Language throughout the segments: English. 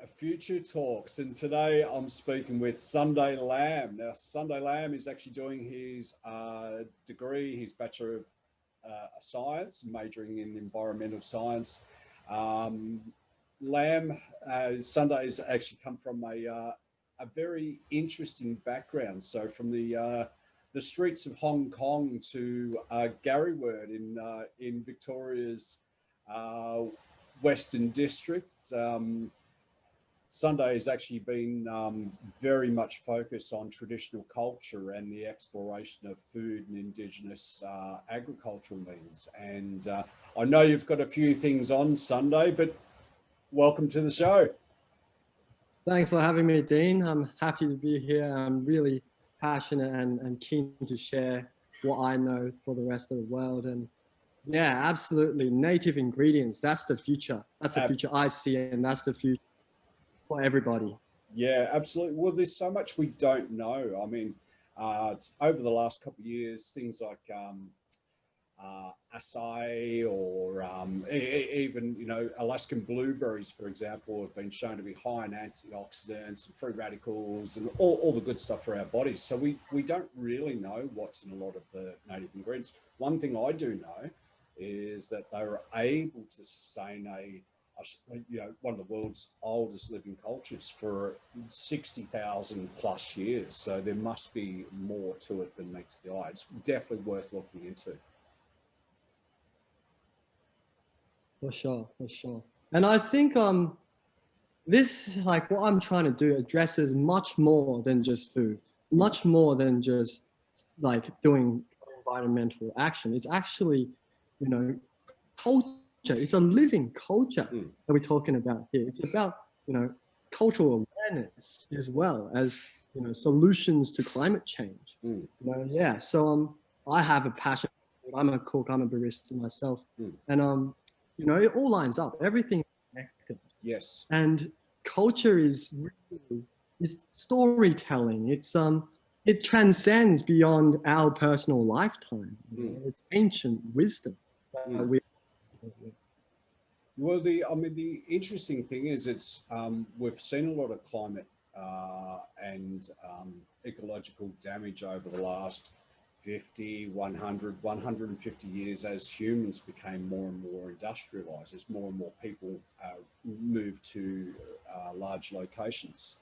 Future Talks, and today I'm speaking with Sunday Lam. Now, Sunday Lam is actually doing his degree, his Bachelor of Science, majoring in environmental science. Um, Lam, Sunday's actually come from a very interesting background. So, from the streets of Hong Kong to Garywood in Victoria's uh, Western District. Sunday has actually been very much focused on traditional culture and the exploration of food and Indigenous agricultural means. And I know you've got a few things on Sunday, but welcome to the show. Thanks for having me, Dean. I'm happy to be here. I'm really passionate and keen to share what I know for the rest of the world. And yeah, absolutely. Native ingredients, that's the future. That's the future I see, and that's the future for everybody. Yeah, absolutely. Well, there's so much we don't know. I mean, over the last couple of years, things like acai or even, Alaskan blueberries, for example, have been shown to be high in antioxidants and free radicals and all the good stuff for our bodies. So we don't really know what's in a lot of the native ingredients. One thing I do know is that they were able to sustain one of the world's oldest living cultures for 60,000 plus years. So there must be more to it than meets the eye. It's definitely worth looking into. For sure, for sure. And I think this, like what I'm trying to do, addresses much more than just food, much more than just like doing environmental action. It's actually, culture. It's a living culture that we're talking about here. It's about, cultural awareness as well as, solutions to climate change. Yeah. So I have a passion. I'm a cook. I'm a barista myself, and it all lines up. Everything is connected. Yes. And culture is storytelling. It transcends beyond our personal lifetime. It's ancient wisdom. Well, the interesting thing is we've seen a lot of climate and ecological damage over the last 50, 100, 150 years as humans became more and more industrialized, as more and more people moved to large locations.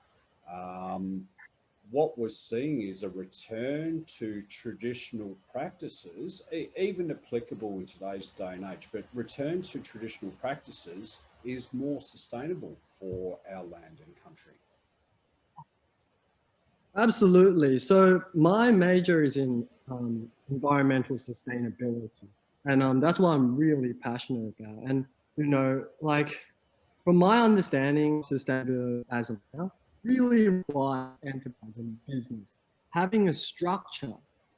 What we're seeing is a return to traditional practices, even applicable in today's day and age, but return to traditional practices is more sustainable for our land and country. Absolutely. So my major is in environmental sustainability, and that's what I'm really passionate about. And from my understanding, sustainability as of now really requires enterprise and business having a structure,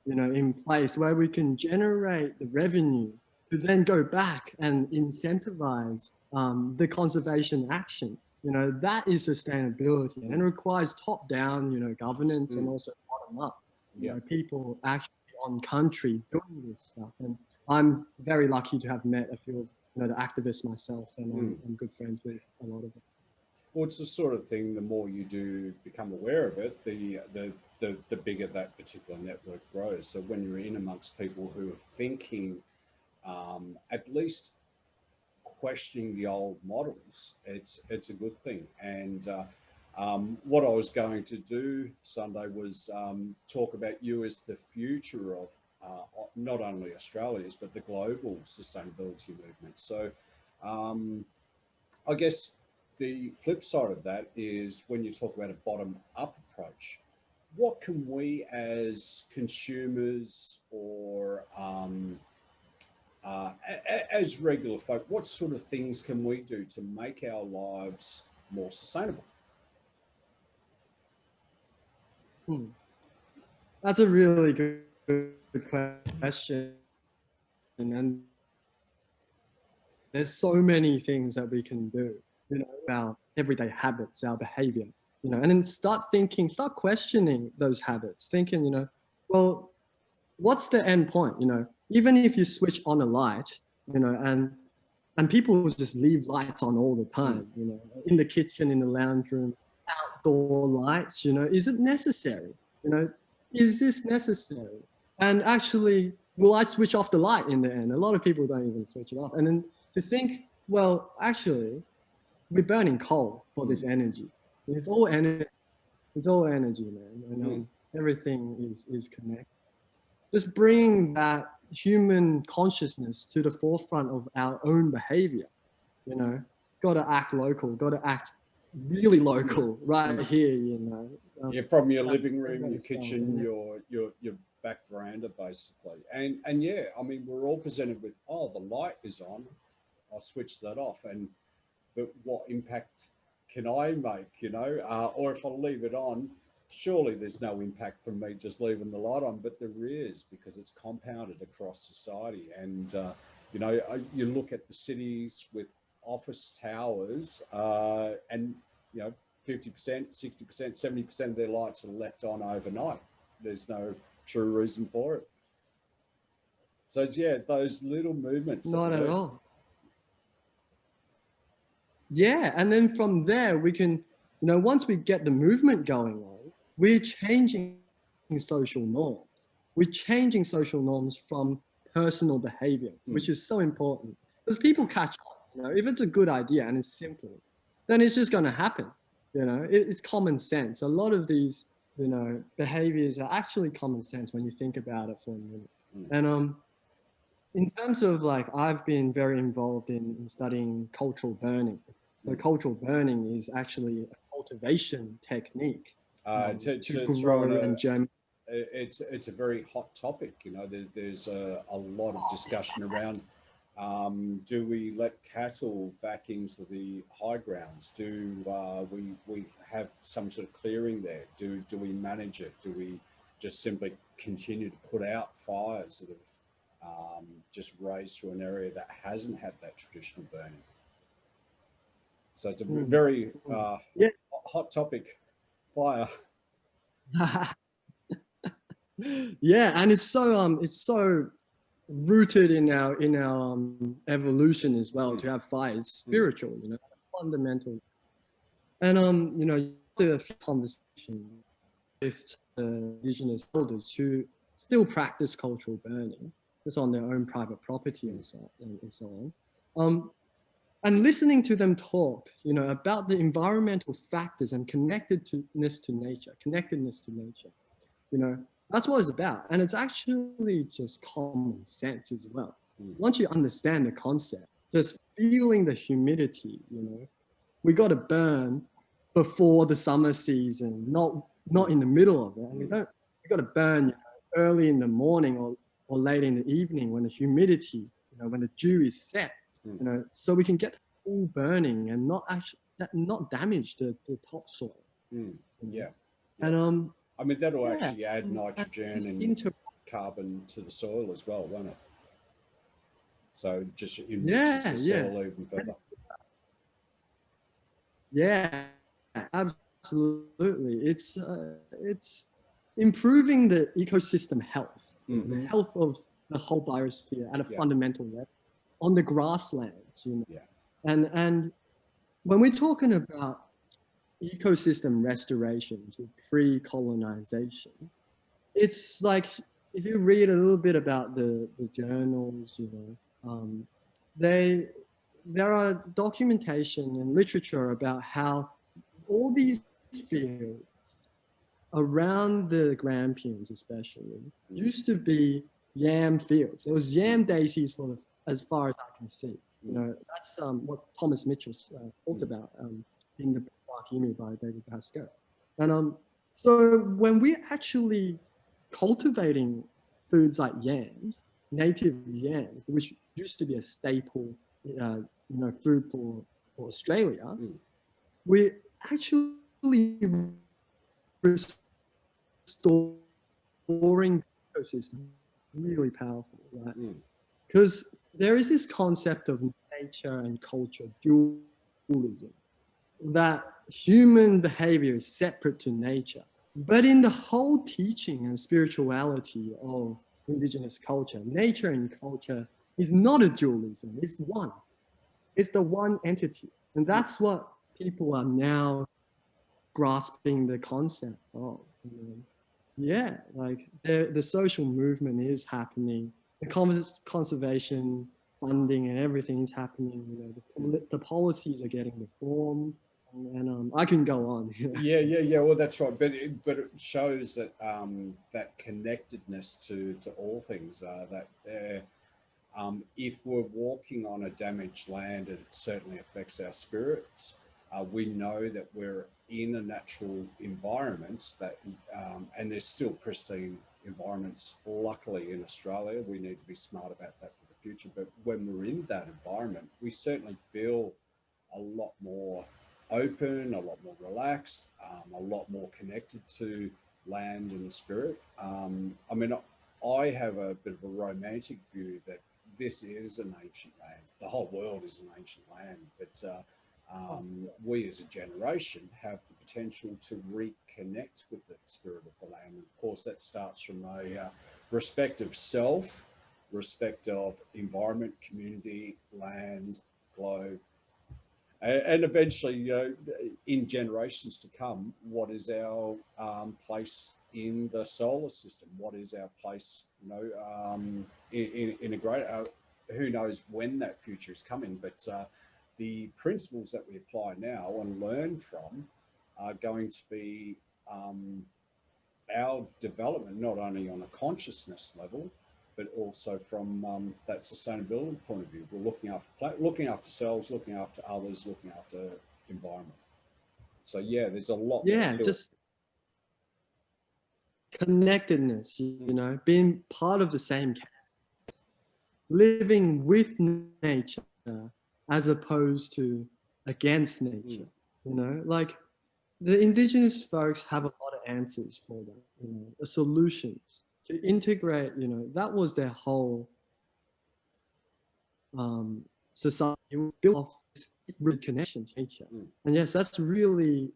in place where we can generate the revenue to then go back and incentivize the conservation action. That is sustainability, and it requires top-down, governance and also bottom-up. People actually on country doing this stuff. And I'm very lucky to have met a few of the activists myself, and I'm good friends with a lot of them. Well, it's the sort of thing, the more you do become aware of it, the bigger that particular network grows. So when you're in amongst people who are thinking, at least questioning the old models, it's a good thing. And what I was going to do Sunday was talk about you as the future of not only Australia's, but the global sustainability movement. So I guess the flip side of that is when you talk about a bottom-up approach, what can we as consumers or as regular folk, what sort of things can we do to make our lives more sustainable? That's a really good question. And there's so many things that we can do, our everyday habits, our behavior, and then start questioning those habits, thinking, well, what's the end point? Even if you switch on a light, and And people just leave lights on all the time, you know, in the kitchen, in the lounge room, outdoor lights, you know, is it necessary? You know, is this necessary? And actually, will I switch off the light in the end? A lot of people don't even switch it off. And then to think, well, actually, we're burning coal for this energy. It's all energy. It's all energy, man. And everything is connected. Just bringing that human consciousness to the forefront of our own behavior, you know, got to act local, got to act really local right here, you know. Yeah, from your living room, your kitchen, your back veranda, basically. And yeah, I mean, we're all presented with, oh, the light is on, I'll switch that off. But what impact can I make, you know? Or if I leave it on, surely there's no impact from me just leaving the light on, but there is, because it's compounded across society. And, you know, you look at the cities with office towers and, you know, 50%, 60%, 70% of their lights are left on overnight. There's no true reason for it. So it's, yeah, those little movements. Not at all. Yeah, and then from there we can, you know, once we get the movement going on, we're changing social norms. We're changing social norms from personal behavior, which is so important, because people catch on. You know, if it's a good idea and it's simple, then it's just going to happen. You know, it's common sense. A lot of these, you know, behaviors are actually common sense when you think about it for a minute. And in terms of, like, I've been very involved in studying cultural burning. So cultural burning is actually a cultivation technique to grow and germinate. It's a very hot topic. You know, there's a lot of discussion around, do we let cattle back into the high grounds? Do we have some sort of clearing there? Do we manage it? Do we just simply continue to put out fires that have just raised to an area that hasn't had that traditional burning? So it's a very hot topic, fire. Yeah, and it's so rooted in our evolution as well. To have fire is spiritual, you know, fundamental. And you know, after a few conversations with indigenous elders who still practice cultural burning, just on their own private property and so on. And listening to them talk, you know, about the environmental factors and connectedness to nature, you know, that's what it's about. And it's actually just common sense as well. Once you understand the concept, just feeling the humidity, you know, we got to burn before the summer season, not in the middle of it. And we got to burn, you know, early in the morning or late in the evening when the humidity, you know, when the dew is set, you know, so we can get full burning and not damage the topsoil. Yeah. And I mean, that'll actually add nitrogen and carbon to the soil as well, won't it? So just enriches the soil even further. Yeah, absolutely. It's improving the ecosystem health, the health of the whole biosphere at a fundamental level on the grasslands, you know. And when we're talking about ecosystem restoration to pre-colonization, it's like, if you read a little bit about the journals, you know, there are documentation and literature about how all these fields around the Grampians especially used to be yam fields. It was yam daisies as far as I can see. You know, that's what Thomas Mitchell talked about in the Black Emu by David Pascoe. And so when we're actually cultivating foods like yams, native yams, which used to be a staple, you know, food for Australia, we're actually restoring the ecosystem. Really powerful, right? Because there is this concept of nature and culture dualism, that human behavior is separate to nature. But in the whole teaching and spirituality of indigenous culture, nature and culture is not a dualism, it's one. It's the one entity. And that's what people are now grasping the concept of. Yeah, like the social movement is happening. The conservation funding and everything is happening. The policies are getting reformed, and I can go on. Yeah. Well, that's right. But it shows that that connectedness to all things. If we're walking on a damaged land, it certainly affects our spirits. We know that we're in a natural environment and there's still pristine environments. Luckily, in Australia, we need to be smart about that for the future. But when we're in that environment, we certainly feel a lot more open, a lot more relaxed, a lot more connected to land and spirit. I mean, I have a bit of a romantic view that this is an ancient land. The whole world is an ancient land, but we as a generation have the potential to reconnect with the spirit of the land. And of course, that starts from a respect of self, respect of environment, community, land, globe, and eventually, in generations to come, what is our place in the solar system? What is our place, in a great? Who knows when that future is coming? But the principles that we apply now and learn from are going to be our development, not only on a consciousness level, but also from that sustainability point of view. We're looking after selves, looking after others, looking after environment. So yeah, there's a lot more to just connectedness, being part of the same, living with nature as opposed to against nature. Like the indigenous folks have a lot of answers for that, solutions to integrate. That was their whole society. It was built off this real connection to nature. And yes, that's really,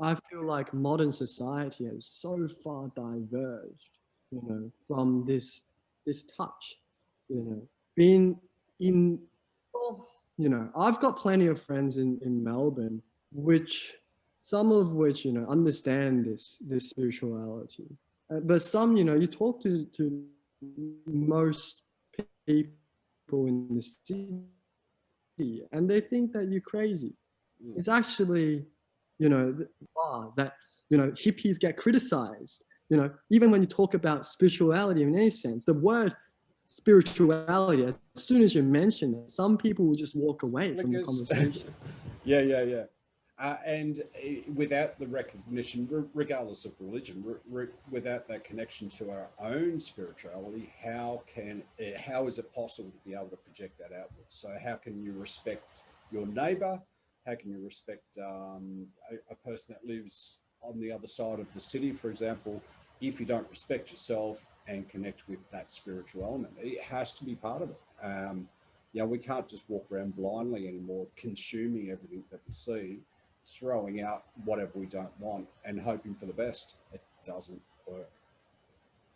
I feel like modern society has so far diverged, from this touch, being in, I've got plenty of friends in Melbourne, some of which, understand this spirituality. But some, you talk to most people in the city and they think that you're crazy. It's actually, that, hippies get criticized. Even when you talk about spirituality in any sense, the word spirituality, as soon as you mention it, some people will just walk away from the conversation. Yeah. And without the recognition, regardless of religion, without that connection to our own spirituality, how is it possible to be able to project that outwards? So how can you respect your neighbor? How can you respect a person that lives on the other side of the city, for example, if you don't respect yourself and connect with that spiritual element? It has to be part of it. We can't just walk around blindly anymore, consuming everything that we see, throwing out whatever we don't want and hoping for the best. It doesn't work.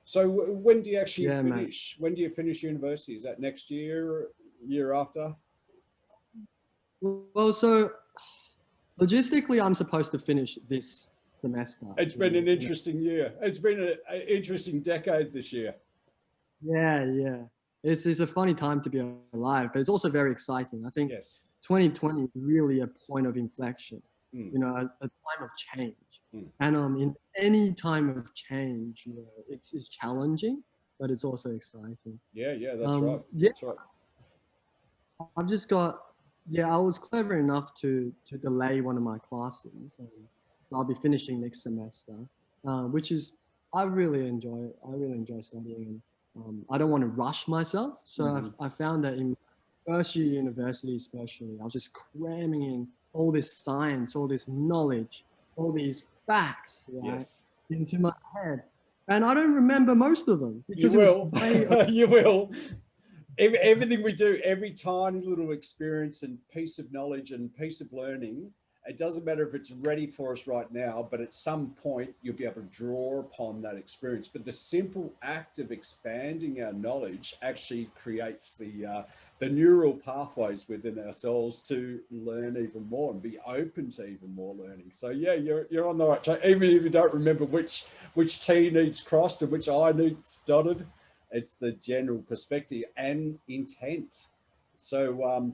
So when do you actually finish? Mate. When do you finish university? Is that next year, year after? Well, so logistically, I'm supposed to finish this semester. It's been an interesting year. It's been an interesting decade this year. Yeah. It's a funny time to be alive, but it's also very exciting. I think 2020 is really a point of inflection, a time of change. And in any time of change, it's challenging, but it's also exciting. Yeah, that's right. That's right. I've just got, I was clever enough to delay one of my classes. I'll be finishing next semester, which is, I really enjoy studying. I don't want to rush myself. So I found that in first year university especially, I was just cramming in all this science, all this knowledge, all these facts, into my head. And I don't remember most of them. Because you will. You will. Everything we do, every tiny little experience and piece of knowledge and piece of learning It doesn't matter if it's ready for us right now, but at some point you'll be able to draw upon that experience. But the simple act of expanding our knowledge actually creates the neural pathways within ourselves to learn even more and be open to even more learning. So yeah, you're on the right track. Even if you don't remember which T needs crossed and which I needs dotted, it's the general perspective and intent. So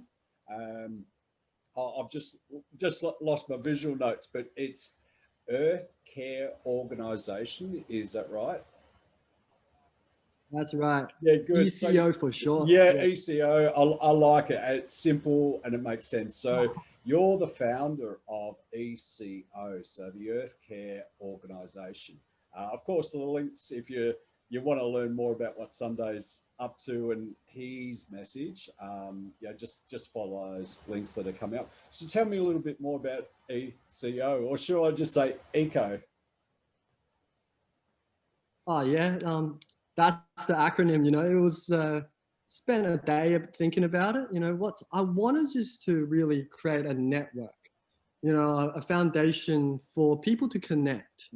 I've just lost my visual notes, but it's Earth Care Organization. Is that right? That's right. Yeah, good. So ECO for sure. yeah, Yeah. ECO. I like it. It's simple and it makes sense. So you're the founder of ECO, so the Earth Care Organization. Of course, the links if you want to learn more about what Sunday's up to and his message, yeah, just follow those links that are coming up. So tell me a little bit more about ECO, or should I just say ECO? Oh yeah. That's the acronym. You know, it was spent a day thinking about it. You know, I wanted just to really create a network. You know, a foundation for people to connect.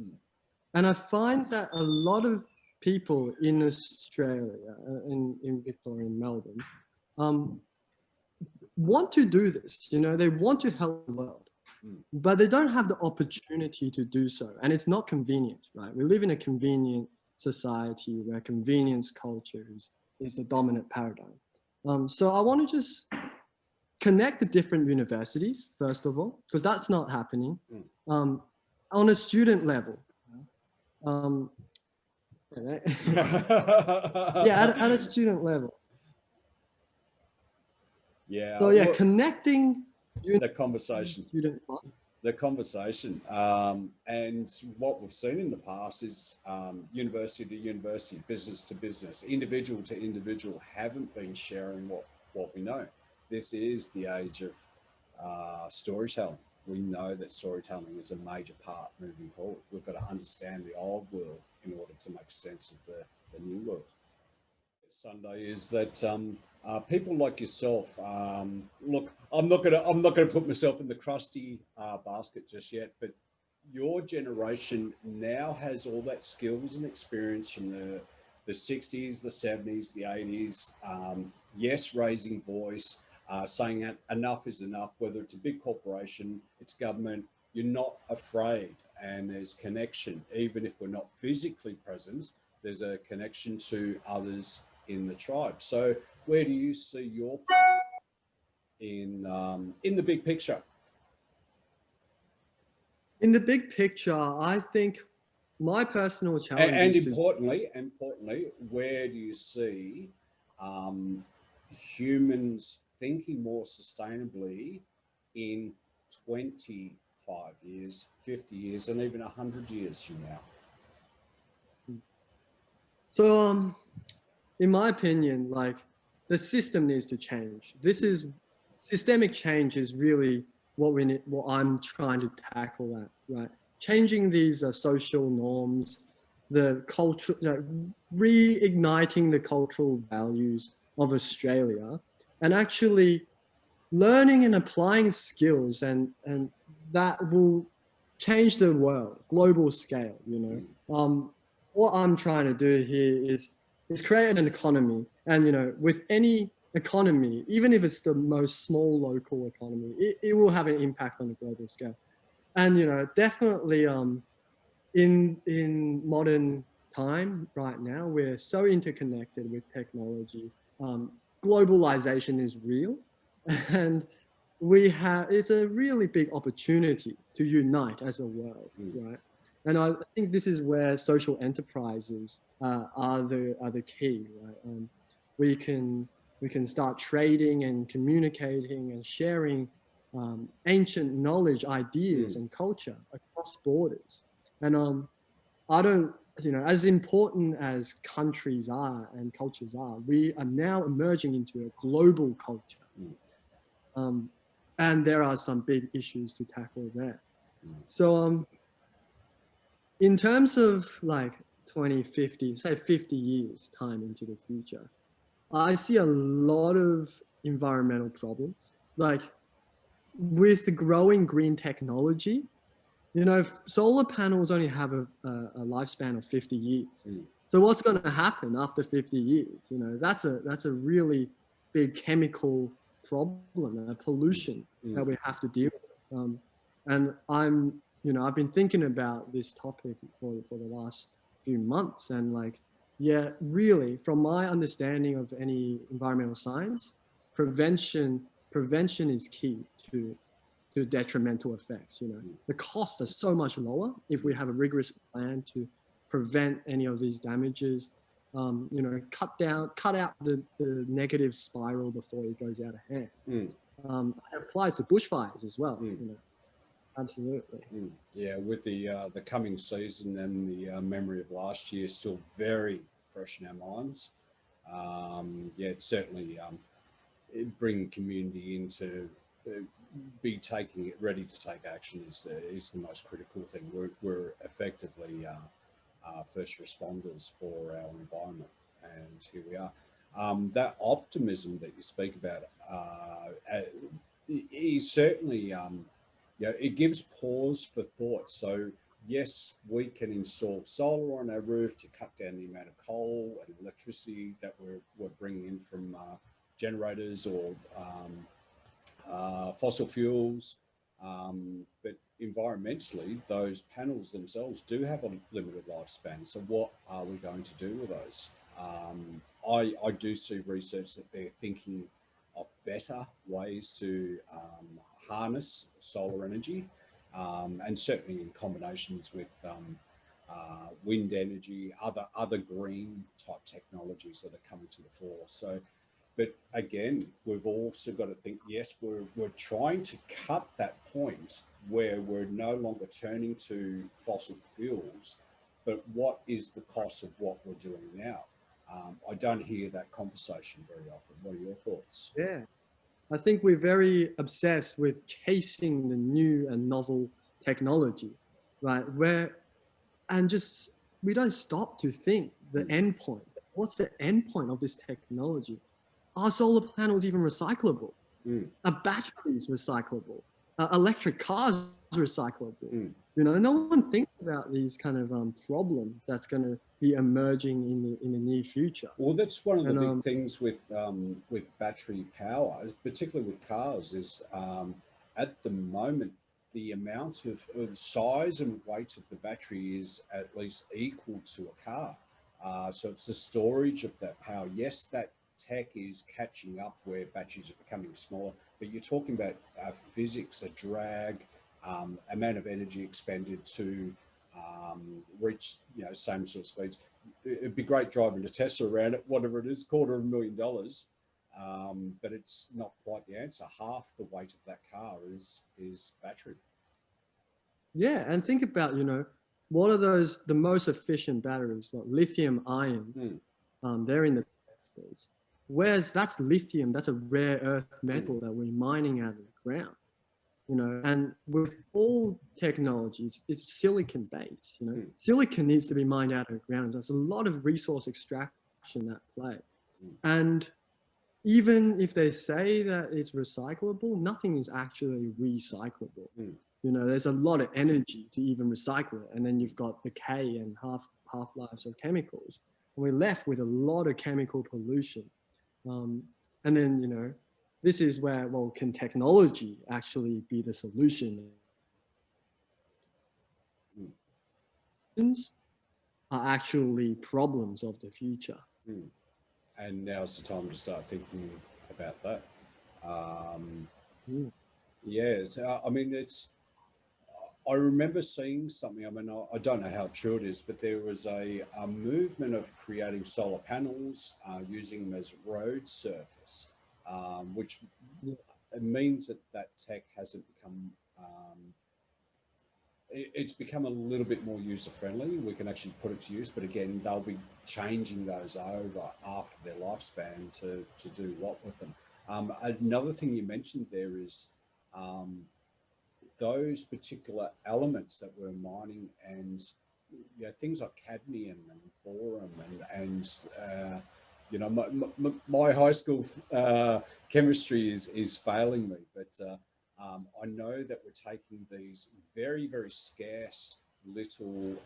And I find that a lot of people in Australia, in Victoria, in Melbourne, want to do this. You know, they want to help the world, but they don't have the opportunity to do so. And it's not convenient, right? We live in a convenient society where convenience culture is the dominant paradigm. So I want to just connect the different universities, first of all, because that's not happening on a student level. Yeah, at a student level. Yeah. So yeah, connecting the conversation. The conversation. And what we've seen in the past is university to university, business to business, individual to individual haven't been sharing what we know. This is the age of storytelling. We know that storytelling is a major part moving forward. We've got to understand the old world in order to make sense of the new world. Sunday is that people like yourself. Look, I'm not gonna put myself in the crusty basket just yet, but your generation now has all that skills and experience from the 60s, the 70s, the 80s. Yes, raising voice, saying that enough is enough, whether it's a big corporation, it's government, you're not afraid, and there's connection. Even if we're not physically present, there's a connection to others in the tribe. So where do you see your place in the big picture? In the big picture, I think my personal challenge and is importantly, where do you see humans thinking more sustainably in 25 years, 50 years, and even 100 years from now? So, in my opinion, like the system needs to change. This is systemic change is really what we need, what I'm trying to tackle at, right? Changing these social norms, the culture, reigniting the cultural values of Australia, and actually learning and applying skills, and that will change the world, global scale. You know, what I'm trying to do here is create an economy, and you know, with any economy, even if it's the most small local economy, it will have an impact on the global scale. And you know, definitely in modern time right now, we're so interconnected with technology. Globalization is real, and it's a really big opportunity to unite as a world, right? And I think this is where social enterprises are the key, right? We can start trading and communicating and sharing ancient knowledge, ideas, and culture across borders. And I don't, you know, as important as countries are and cultures are, we are now emerging into a global culture. And there are some big issues to tackle there. So in terms of like 2050, say 50 years time into the future, I see a lot of environmental problems. Like with the growing green technology, you know, solar panels only have a lifespan of 50 years. So what's going to happen after 50 years? You know, that's a really big chemical problem, a pollution that we have to deal with. And I've been thinking about this topic for the last few months, and like, yeah, really, from my understanding of any environmental science, prevention is key to detrimental effects. You know, the costs are so much lower if we have a rigorous plan to prevent any of these damages. You know, cut out the negative spiral before it goes out of hand. It applies to bushfires as well. You know, absolutely. Yeah, with the coming season and the memory of last year still very fresh in our minds. Yeah, it's certainly bring community into be taking it ready to take action is the most critical thing. We're effectively first responders for our environment, and here we are. That optimism that you speak about is certainly, it gives pause for thought. So yes, we can install solar on our roof to cut down the amount of coal and electricity that we're bringing in from generators or fossil fuels. But environmentally, those panels themselves do have a limited lifespan. So what are we going to do with those? I do see research that they're thinking of better ways to harness solar energy, and certainly in combinations with wind energy, other green type technologies that are coming to the fore. So, but again, we've also got to think, yes, we're trying to cut that point where we're no longer turning to fossil fuels, but what is the cost of what we're doing now? I don't hear that conversation very often. What are your thoughts? Yeah, I think we're very obsessed with chasing the new and novel technology, right? And we don't stop to think the end point. What's the end point of this technology? Are solar panels even recyclable? Are batteries recyclable? Are electric cars recyclable? You know, no one thinks about these kind of problems that's going to be emerging in the near future. Well, that's one of the big things with battery power, particularly with cars, is at the moment the amount of size and weight of the battery is at least equal to a car. So it's the storage of that power. Yes, that tech is catching up where batteries are becoming smaller, but you're talking about physics, a drag, amount of energy expended to reach same sort of speeds. It'd be great driving a Tesla around it, whatever it is, $250,000, but it's not quite the answer. Half the weight of that car is battery. Yeah, and think about, what are the most efficient batteries? What, lithium ion? They're in the Teslas. Whereas that's lithium, that's a rare earth metal that we're mining out of the ground. And with all technologies, it's silicon based. Silicon needs to be mined out of the ground. There's a lot of resource extraction at play. And even if they say that it's recyclable, nothing is actually recyclable. There's a lot of energy to even recycle it. And then you've got decay and half-lives of chemicals. And we're left with a lot of chemical pollution. And then, this is where, well, can technology actually be the solution? Are actually problems of the future. And now's the time to start thinking about that. I remember seeing something. I mean, I don't know how true it is, but there was a movement of creating solar panels, using them as road surface, which it means that tech hasn't become, it's become a little bit more user-friendly. We can actually put it to use, but again, they'll be changing those over after their lifespan to do what with them. Another thing you mentioned there is those particular elements that we're mining, and things like cadmium and boron and my high school chemistry is failing me, but I know that we're taking these very, very scarce little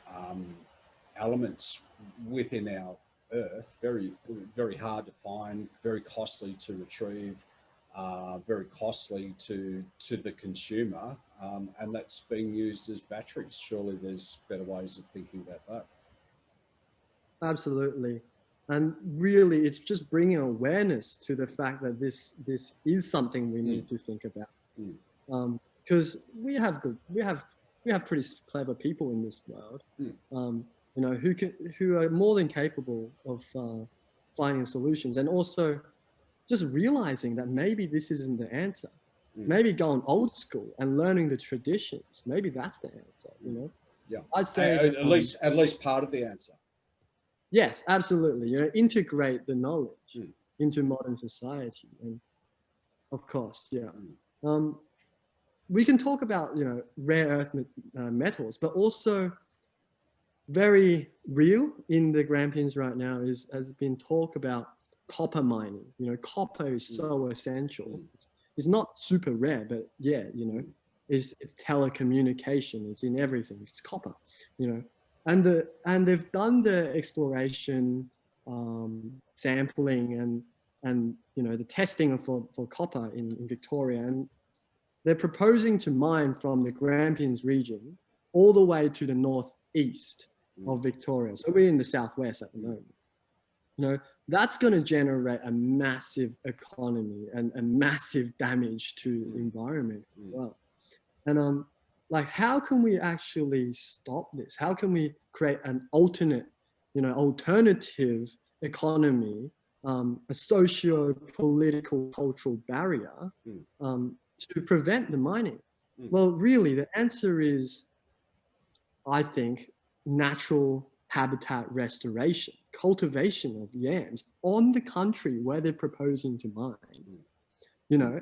elements within our earth, very, very hard to find, very costly to retrieve, very costly to the consumer, and that's being used as batteries. Surely there's better ways of thinking about that. Absolutely. And really, it's just bringing awareness to the fact that this is something we need to think about. Because we have pretty clever people in this world, who are more than capable of finding solutions, and also just realizing that maybe this isn't the answer. Maybe going old school and learning the traditions. Maybe that's the answer. Yeah, I'd say at least part of the answer. Yes, absolutely. Integrate the knowledge into modern society, and of course, we can talk about rare earth metals, but also very real in the Grampians right now has been talk about copper mining. Copper is so essential. It's not super rare, but it's telecommunication. It's in everything. It's copper. And they've done the exploration, sampling, and the testing for copper in Victoria, and they're proposing to mine from the Grampians region all the way to the northeast of Victoria. So we're in the southwest at the moment. That's going to generate a massive economy and a massive damage to the environment as well. And how can we actually stop this? How can we create an alternative economy, a socio-political, cultural barrier to prevent the mining? Well, really, the answer is, I think, natural habitat restoration, cultivation of yams on the country where they're proposing to mine,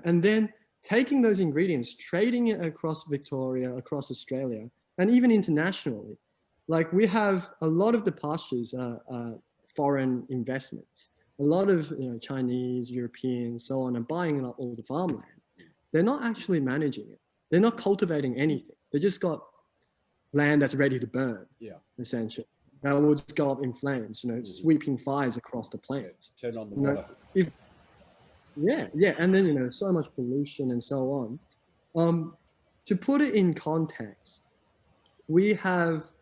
and then taking those ingredients, trading it across Victoria, across Australia, and even internationally. Like, we have a lot of the pastures foreign investments. A lot of Chinese, Europeans, so on, are buying up all the farmland. They're not actually managing it. They're not cultivating anything. They just got land that's ready to burn, essentially. That will just go up in flames, sweeping fires across the plains. Turn on the water. And then so much pollution and so on. To put it in context, we have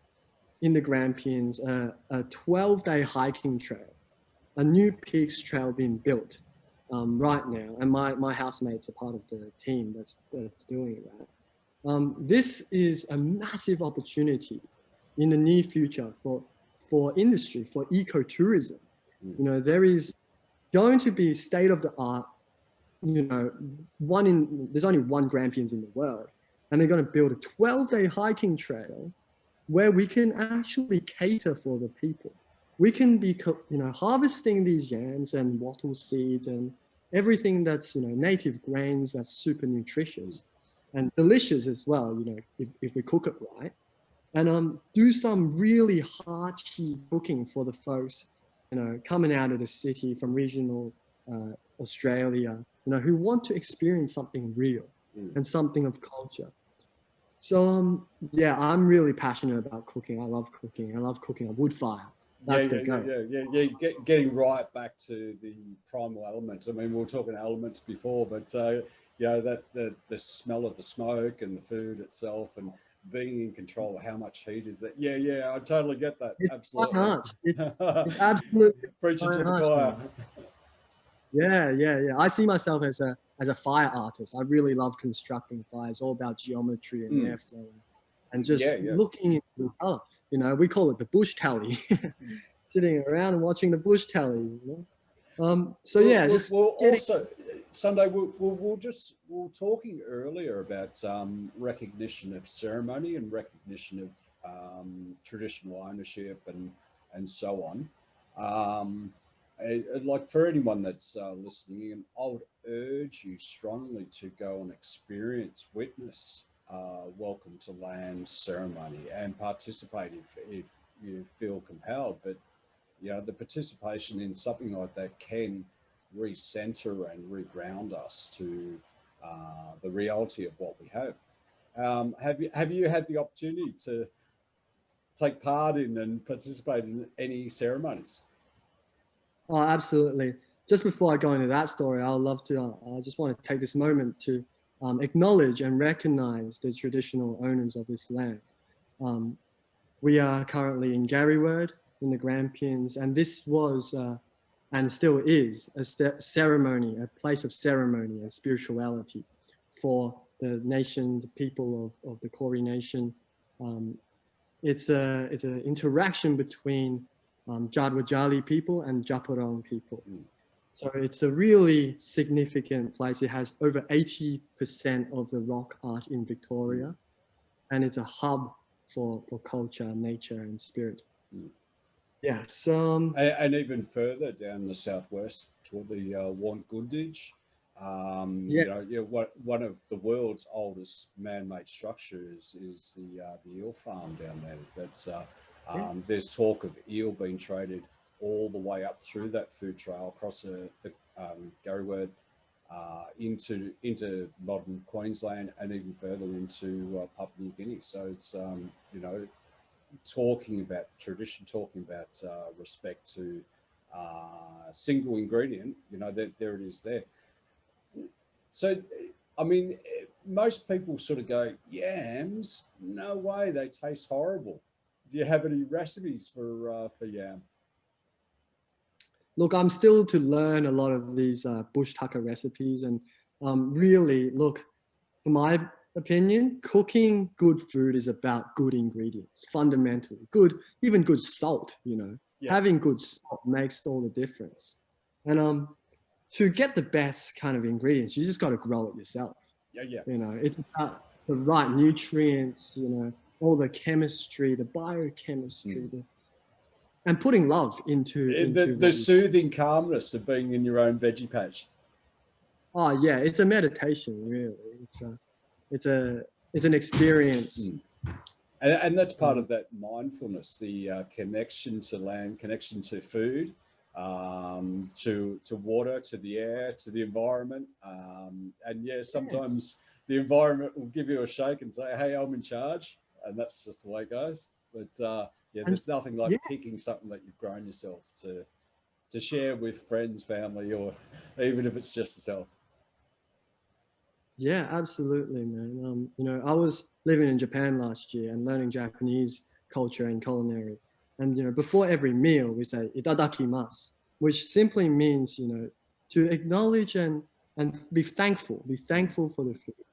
in the Grampians a 12-day hiking trail, a new peaks trail being built right now, and my housemates are part of the team that's doing that. This is a massive opportunity in the near future for industry, for ecotourism. There is going to be state of the art. There's only one Grampians in the world, and they're going to build a 12-day hiking trail where we can actually cater for the people. We can be, harvesting these yams and wattle seeds and everything that's, native grains that's super nutritious and delicious as well, if we cook it right. And do some really hearty cooking for the folks, coming out of the city from regional Australia, who want to experience something real and something of culture. So, I'm really passionate about cooking. I love cooking. I love cooking on wood fire. That's the go. Getting right back to the primal elements. I mean, we were talking elements before, but that the smell of the smoke and the food itself, and being in control of how much heat is that. I totally get that. It's Absolutely. It's absolutely Preaching to the choir. Yeah. I see myself as a fire artist. I really love constructing fires, all about geometry and airflow, and just looking into the color. We call it the bush tally, sitting around and watching the bush tally. Also, Sunday, we were talking earlier about recognition of ceremony and recognition of traditional ownership and so on. Like, for anyone that's listening, I would urge you strongly to go and witness Welcome to Land ceremony and participate if you feel compelled. But the participation in something like that can recenter and reground us to the reality of what we have. Have you had the opportunity to take part in and participate in any ceremonies? Oh, absolutely. Just before I go into that story, I'd love to, I just want to take this moment to acknowledge and recognize the traditional owners of this land. Um, we are currently in Garywood in the Grampians, and this was and still is a ceremony, a place of ceremony and spirituality for the nation, the people of the Koori Nation. Um, it's an interaction between Jadwajali people and Japurong people. Mm. So it's a really significant place. It has over 80% of the rock art in Victoria, and it's a hub for culture, nature, and spirit. Mm. Yeah. So And even further down the southwest toward the Warngundidge, yeah, one of the world's oldest man-made structures is the eel farm down there. yeah, There's talk of eel being traded all the way up through that food trail across the Garywood into modern Queensland and even further into Papua New Guinea. So it's talking about tradition, talking about respect to single ingredient. There it is there. So, I mean, most people sort of go, yams, no way, they taste horrible. Do you have any recipes for yam? look, I'm still to learn a lot of these bush tucker recipes, and really, look, in my opinion, cooking good food is about good ingredients, fundamentally. Good, even good salt, Yes. having good salt makes all the difference. And to get the best kind of ingredients, you just got to grow it yourself. Yeah, yeah. It's about the right nutrients, all the chemistry, the biochemistry, Mm. and putting love into The what you. soothing calmness of being in your own veggie patch. Oh yeah, it's a meditation, really. It's a it's an experience. Mm. And that's part Um, of that mindfulness, the connection to land, connection to food, to water, to the air, to the environment. And yeah, yeah, sometimes the environment will give you a shake and say, "Hey, I'm in charge," and that's just the way it goes. But yeah, and there's nothing like yeah, picking something that you've grown yourself to share with friends, family, or even if it's just yourself. yeah, absolutely, man. I was living in Japan last year and learning Japanese culture and culinary. And before every meal, we say "itadakimasu," which simply means to acknowledge and be Mm, thankful for the food.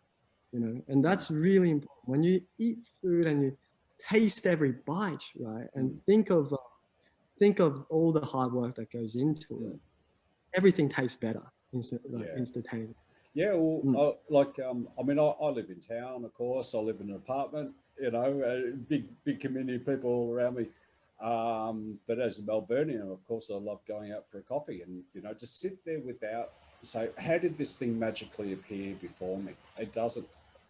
And mm, that's really important when you eat food and you taste every bite, right? And mm, think of all the hard work that goes into mm. it. Everything tastes better, Yeah. instantaneously. Yeah, well, Mm. I mean, I live in town, of course. I live in an apartment, a big community of people all around me. But as a Melburnian, of course, I love going out for a coffee and, just sit there without, say, how did this thing magically appear before me? It doesn't,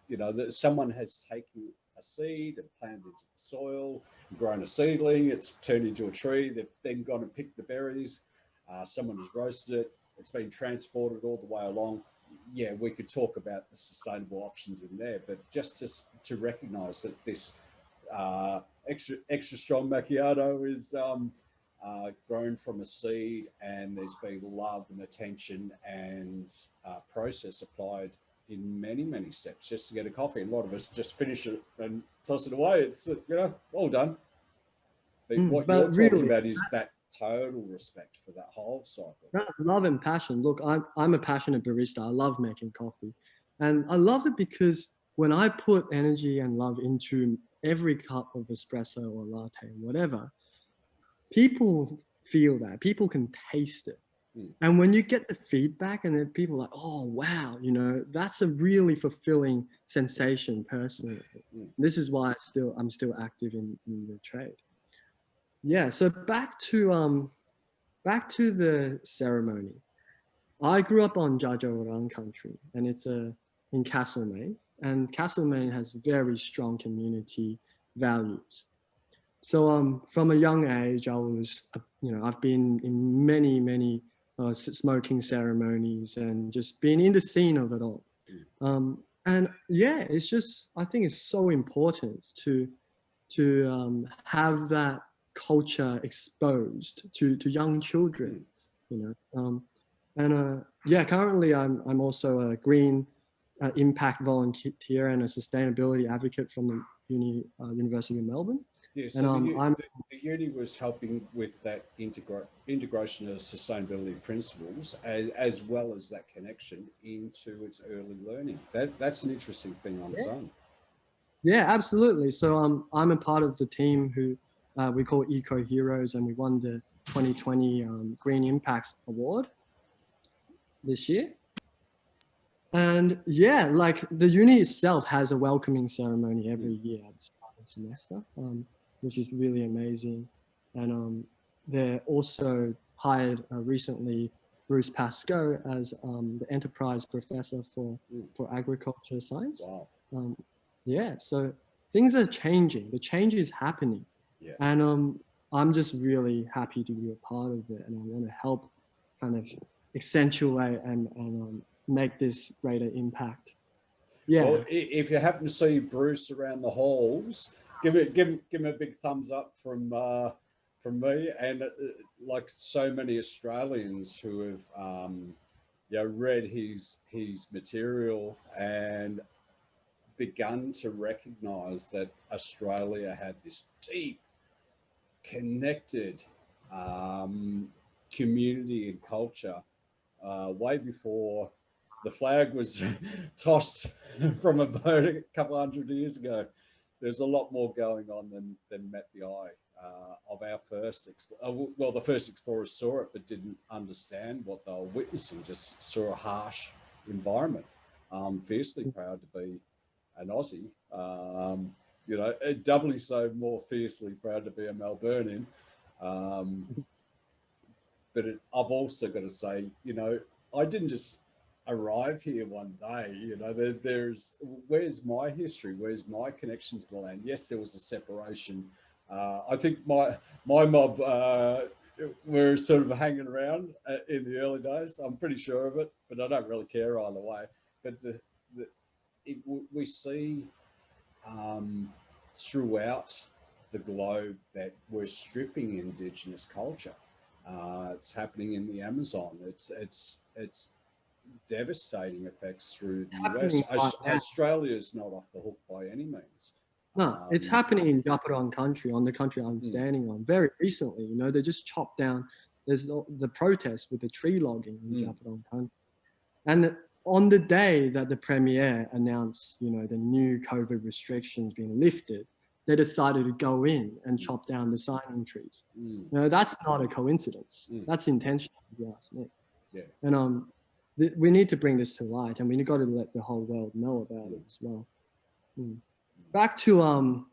that someone has taken a seed and planted it into the soil, grown a seedling, it's turned into a tree, they've then gone and picked the berries, someone has roasted it, it's been transported all the way along. Yeah, we could talk about the sustainable options in there, but just to recognise that this extra strong macchiato is grown from a seed, and there's been love and attention and process applied in many steps just to get a coffee. A lot of us just finish it and toss it away. It's all done. But what you're But talking really, about is that total respect for that whole cycle. that's love and passion. Look, I'm a passionate barista. I love making coffee, and I love it because when I put energy and love into every cup of espresso or latte, whatever, people feel that. People can taste it. Mm, And when you get the feedback and then people are like, oh wow, that's a really fulfilling sensation personally. mm, This is why I'm still active in the trade. Yeah. So back to the ceremony. I grew up on Jajawarang country, and it's in Castlemaine, and Castlemaine has very strong community values. So from a young age, I've been in many smoking ceremonies and just been in the scene of it all. And yeah, it's just, I think it's so important to have that culture exposed to young children, you know. Yeah, currently I'm also a green impact volunteer and a sustainability advocate from the University of Melbourne. Yeah, And so I'm the uni was helping with that integration of sustainability principles as well as that connection into its early learning. That's an interesting thing on its own. Yeah, absolutely. So I'm a part of the team who we call Eco Heroes, and we won the 2020 Green Impacts Award this year. And yeah, like the uni itself has a welcoming ceremony every year at the start of the semester, which is really amazing. And they also hired recently Bruce Pascoe as the enterprise professor for agriculture science. Wow. Yeah, so things are changing. The change is happening. Yeah. And I'm just really happy to be a part of it. And I want to help kind of accentuate and make this greater impact. Yeah. Well, if you happen to see Bruce around the halls, give him a big thumbs up from me, and like so many Australians who have read his material and begun to recognise that Australia had this deep, connected community and culture way before the flag was tossed from a boat a couple hundred years ago. There's a lot more going on than met the eye of our first. Well, the first explorers saw it, but didn't understand what they were witnessing. Just saw a harsh environment. Fiercely proud to be an Aussie. Doubly so, more fiercely proud to be a Melburnian. But I've also got to say, I didn't just arrive here one day. There's where's my history? Where's my connection to the land? Yes, there was a separation. I think my mob were sort of hanging around in the early days. I'm pretty sure of it, but I don't really care either way. But we see throughout the globe that we're stripping Indigenous culture. It's happening in the Amazon. It's devastating effects through the US. Australia is not off the hook by any means. No, it's happening in Gaparong country, on the country I'm standing on. Very recently, they just chopped down. There's the protest with the tree logging in Gaparong country, and on the day that the premier announced, the new COVID restrictions being lifted, they decided to go in and chop down the signing trees. That's not a coincidence. That's intentional, if you ask me. Yeah. And we need to bring this to light, and we got to let the whole world know about it as well. Back to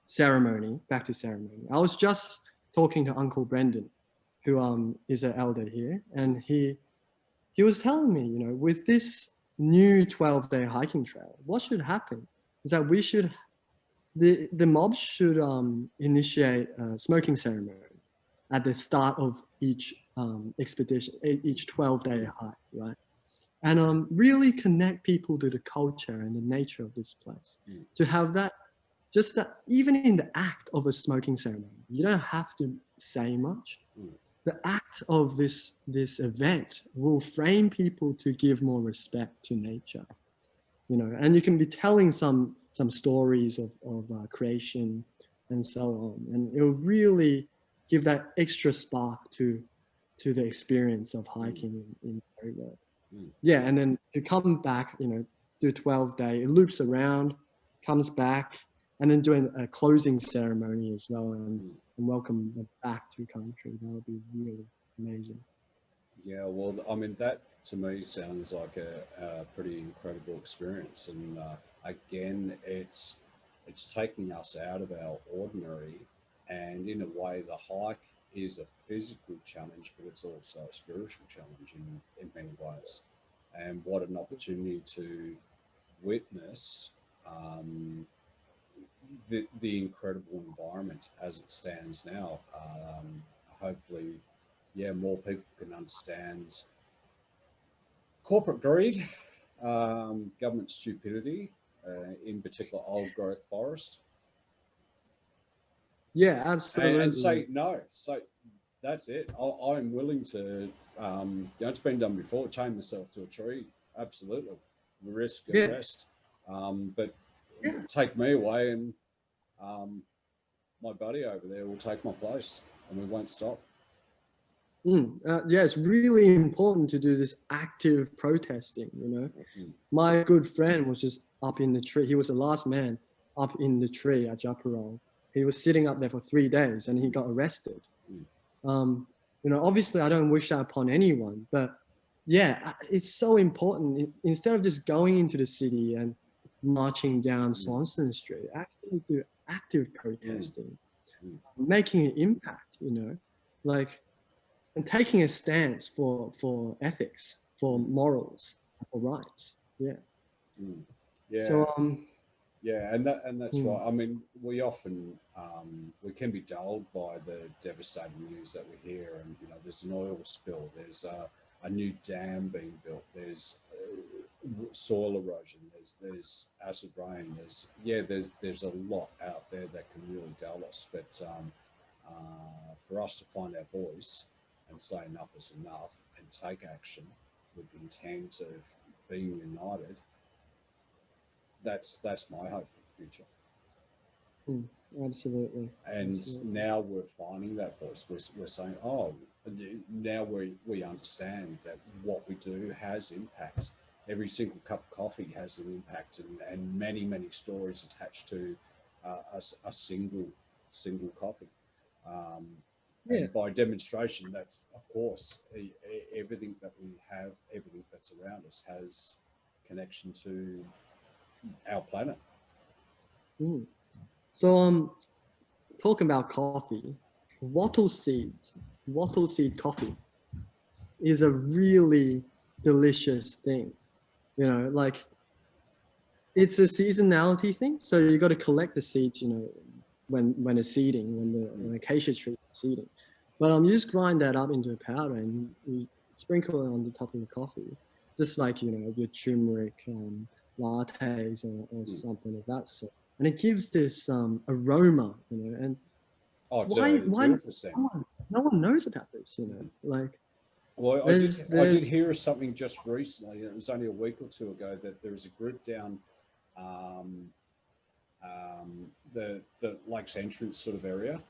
ceremony. Back to ceremony. I was just talking to Uncle Brendan, who is an elder here, and he was telling me, with this new 12-day hiking trail, what should happen is that the mob should initiate a smoking ceremony at the start of each expedition, each 12-day hike, right? And really connect people to the culture and the nature of this place. To have that, just that, even in the act of a smoking ceremony, you don't have to say much. The act of this event will frame people to give more respect to nature, and you can be telling some stories of creation and so on, and it will really give that extra spark to the experience of hiking in Garywood. Yeah, and then to come back, do 12-day, it loops around, comes back, and then doing a closing ceremony as well, and welcome them back to country. That would be really amazing. Yeah, well, I mean, that to me sounds like a pretty incredible experience. And again, it's taking us out of our ordinary, and in a way, the hike is a physical challenge, but it's also a spiritual challenge in many ways. And what an opportunity to witness the incredible environment as it stands now. Hopefully, more people can understand corporate greed Government stupidity, in particular old growth forest, Yeah, and absolutely. say no. So that's it. I'm willing to, it's been done before, chain myself to a tree, absolutely, risk Yeah, arrest, but yeah. take me away and um, my buddy over there will take my place and we won't stop. Yeah, it's really important to do this active protesting, you know. Mm, My good friend was just up in the tree. He was the last man up in the tree at Japurong. He was sitting up there for 3 days and he mm, got arrested. mm, Um, you know, obviously I don't wish that upon anyone, but yeah, it's so important. Instead of just going into the city and marching down mm, Swanston Street, actually do active mm, protesting, mm, making an impact, you know, like, and taking a stance for ethics, for mm, morals, for rights. Yeah. mm. Yeah, So yeah, and that's hmm, right. I mean, we often we can be dulled by the devastating news that we hear, and there's an oil spill, there's a new dam being built, there's soil erosion, there's acid rain, there's a lot out there that can really dull us. But for us to find our voice and say enough is enough and take action with the intent of being united, that's my hope for the future. hmm, absolutely, And absolutely. now we're finding that voice. We're saying, oh, now we understand that what we do has impact. Every single cup of coffee has an impact, and many stories attached to a single coffee. Um, Yeah. and by demonstration, that's of course everything that we have, everything that's around us has connection to our planet. Hmm. So talking about coffee, wattle seeds, wattle seed coffee is a really delicious thing. You know, like it's a seasonality thing. So you got to collect the seeds, you know, when it's seeding, Mm, when acacia tree is seeding. But you just grind that up into a powder and you sprinkle it on the top of the coffee, just like you know your turmeric lattes or mm. something of that sort. And it gives this aroma, you know. And Oh, it's why a why beautiful scent. no one knows about this, you know? Mm. Like Well, I there's did hear something just recently. It was only a week or two ago that there was a group down um, the Lakes Entrance sort of area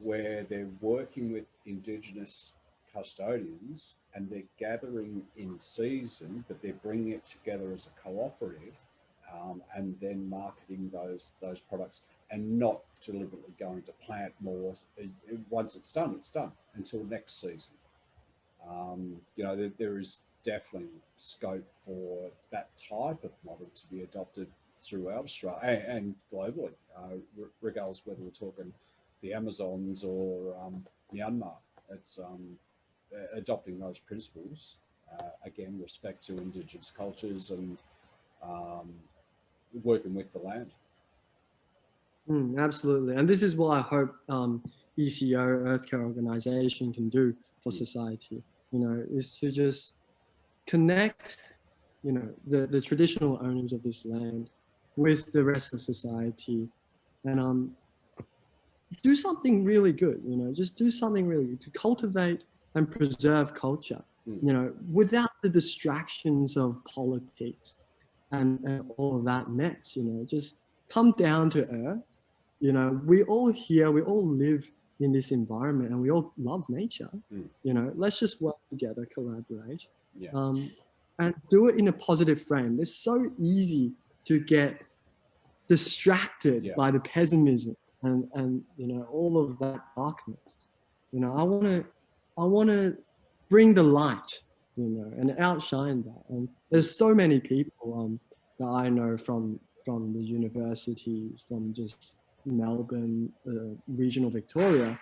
where they're working with Indigenous custodians and they're gathering in season, but they're bringing it together as a cooperative, and then marketing those products and not deliberately going to plant more. Once it's done until next season. There is definitely scope for that type of model to be adopted throughout Australia and globally, regardless whether we're talking the Amazons or Myanmar. It's adopting those principles. Again, respect to Indigenous cultures and um, working with the land. Absolutely. And this is what I hope ECO, Earth Care Organization, can do for Mm, society, you know, is to just connect, you know, the traditional owners of this land with the rest of society and do something really good, you know, just do something really good to cultivate and preserve culture, mm, you know, without the distractions of politics and all of that mess, you know, just come down to earth. You know, we all here, we all live in this environment and we all love nature. mm. You know, let's just work together, collaborate, Yeah, um, and do it in a positive frame. It's so easy to get distracted yeah. by the pessimism and you know all of that darkness. You know, I want to bring the light, you know, and outshine that. And Mm. there's so many people that I know from the universities, from just Melbourne, regional Victoria,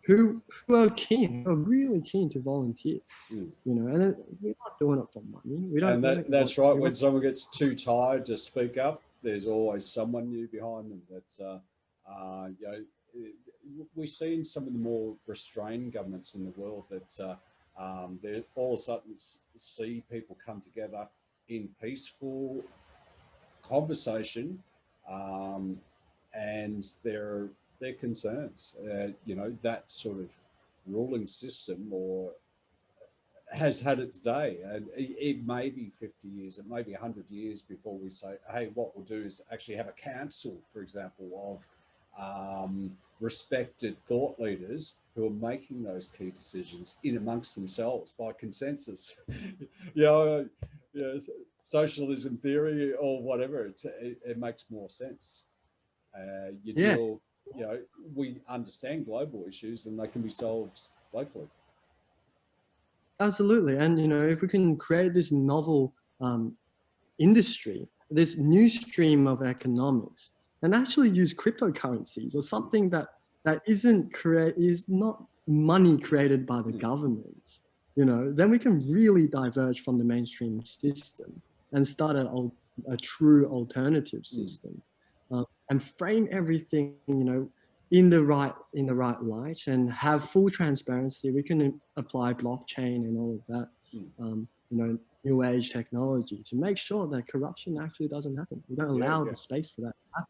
who are keen, who are really keen to volunteer. Mm. You know, and we're not doing it for money. And We don't want. that's right. We When want someone gets too tired to speak up, there's always someone new behind them. That's we see in some of the more restrained governments in the world that they all of a sudden see people come together in peaceful conversation, and their concerns. You know, that sort of ruling system or has had its day, and it may be 50 years, it may be 100 years before we say, hey, what we'll do is actually have a council, for example, of respected thought leaders who are making those key decisions in amongst themselves by consensus. you know, you know, socialism theory or whatever, it makes more sense. You Yeah, deal, you know, we understand global issues and they can be solved locally. absolutely. And, you know, if we can create this novel industry, this new stream of economics, and actually use cryptocurrencies or something that is not money created by the governments, you know, then we can really diverge from the mainstream system and start a true alternative system, and frame everything, you know, in the right light and have full transparency. We can apply blockchain and all of that, you know, new age technology to make sure that corruption actually doesn't happen. We don't Yeah, allow yeah. the space for that to happen.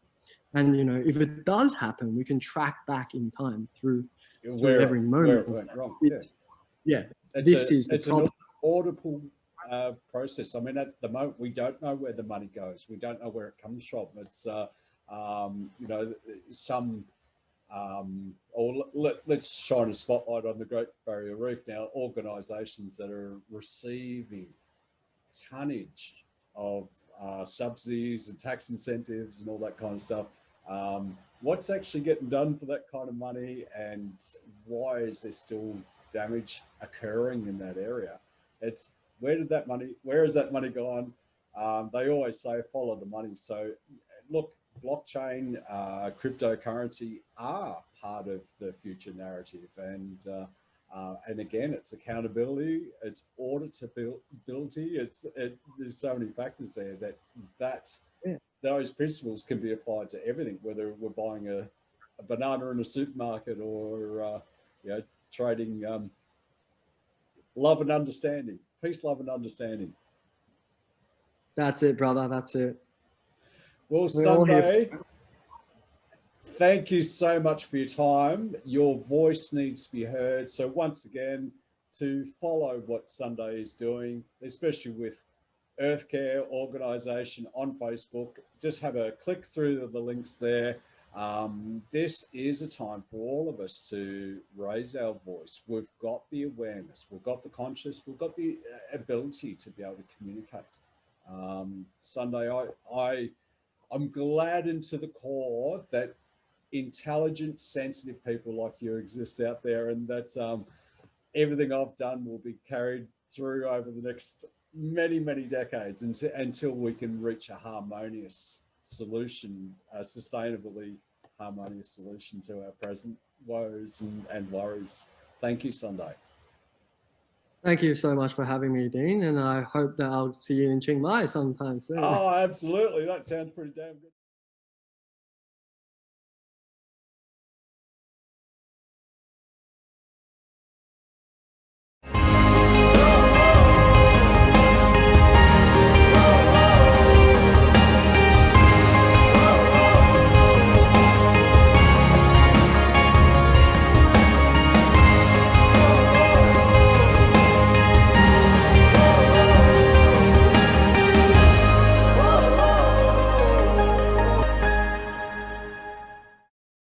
And, you know, if it does happen, we can track back in time through Where every where moment. it went wrong. Yeah, Yeah, it's this is the an problem. audible process. I mean, at the moment, we don't know where the money goes. We don't know where it comes from. It's you know, some or let's shine a spotlight on the Great Barrier Reef now. Organisations that are receiving tonnage of subsidies and tax incentives and all that kind of stuff. What's actually getting done for that kind of money, and why is there still damage occurring in that area? It's where has that money gone? They always say follow the money. So look, blockchain, cryptocurrency are part of the future narrative, and again, it's accountability, it's auditability, there's so many factors there that Yeah, those principles can be applied to everything, whether we're buying a banana in a supermarket or you know, trading love and understanding, peace, love and understanding. that's it, brother. That's it. Well, We're all here. Sunday, thank you so much for your time. Your voice needs to be heard. So once again, to follow what Sunday is doing, especially with Earth Care organisation on Facebook, just have a click through the links there. This is a time for all of us to raise our voice. We've got the awareness, we've got the conscious, we've got the ability to be able to communicate. Sunday, I'm glad into the core that intelligent, sensitive people like you exist out there, and that everything I've done will be carried through over the next many decades until we can reach a harmonious solution, a sustainably harmonious solution to our present woes and worries. Thank you, Sunday. Thank you so much for having me, Dean, and I hope that I'll see you in Chiang Mai sometime soon. Oh, absolutely. That sounds pretty damn good.